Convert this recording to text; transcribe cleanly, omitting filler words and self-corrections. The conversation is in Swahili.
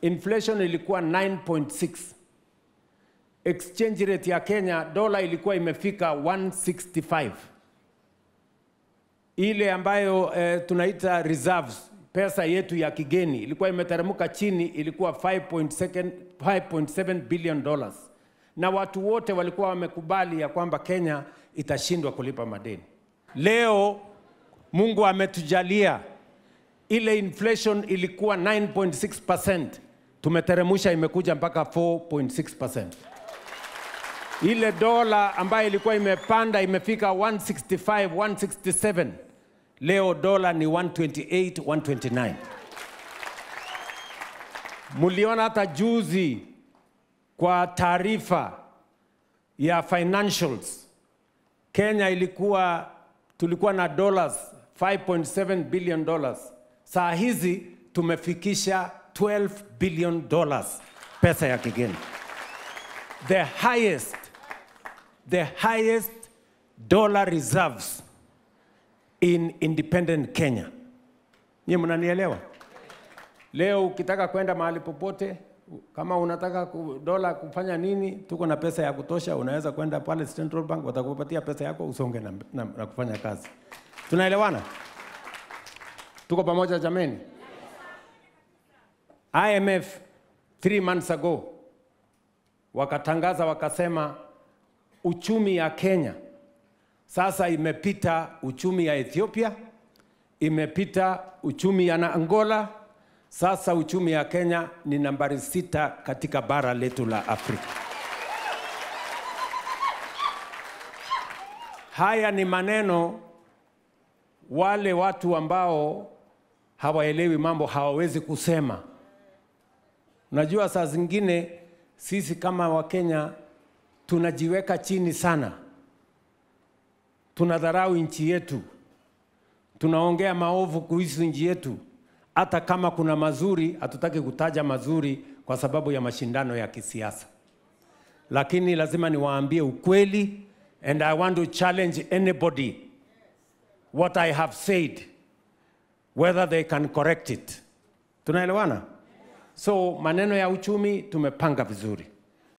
inflation ilikuwa 9.6. Exchange rate ya Kenya, dola ilikuwa imefika 165. Ile ambayo tunaita reserves, pesa yetu ya kigeni, ilikuwa imeteremka chini, ilikuwa 5.7 billion dollars. Na watu wote walikuwa wamekubali ya kwamba Kenya itashindwa kulipa madeni. Leo Mungu ametujalia, ile inflation ilikuwa 9.6%, tumeteremusha imekuja mpaka 4.6%. Ile dola ambayo ilikuwa imepanda imefika 165, 167. Leo dola ni 128, 129. Muliona hata juzi kwa taarifa ya financials, Kenya tulikuwa na dollars 5.7 billion dollars. Saa hizi tumefikisha 12 billion dollars pesa ya kigeni. The highest dollar reserves in independent Kenya. Nyie mnanielewa? Leo ukitaka kwenda mahali popote, kama unataka dola kufanya nini, tuko na pesa ya kutosha, unaweza kwenda pale Central Bank, watakupatia pesa yako usonge na kufanya kazi. Tunaelewana? Tuko pamoja jameni? IMF 3 months ago wakatangaza wakasema uchumi ya Kenya sasa imepita uchumi ya Ethiopia, imepita uchumi ya Angola, sasa uchumi ya Kenya ni nambari 6 katika bara letu la Afrika. Haya ni maneno wale watu ambao hawaelewi mambo hawawezi kusema. Unajua saa zingine sisi kama Wakenya tunajiweka chini sana. Tunadharau nchi yetu. Tunaongea maovu kuhusu nchi yetu. Hata kama kuna mazuri, hatutaki kutaja mazuri kwa sababu ya mashindano ya kisiasa. Lakini lazima niwaambie ukweli, and I want to challenge anybody what I have said, whether they can correct it. Tunaelewana? So maneno ya uchumi tumepanga vizuri.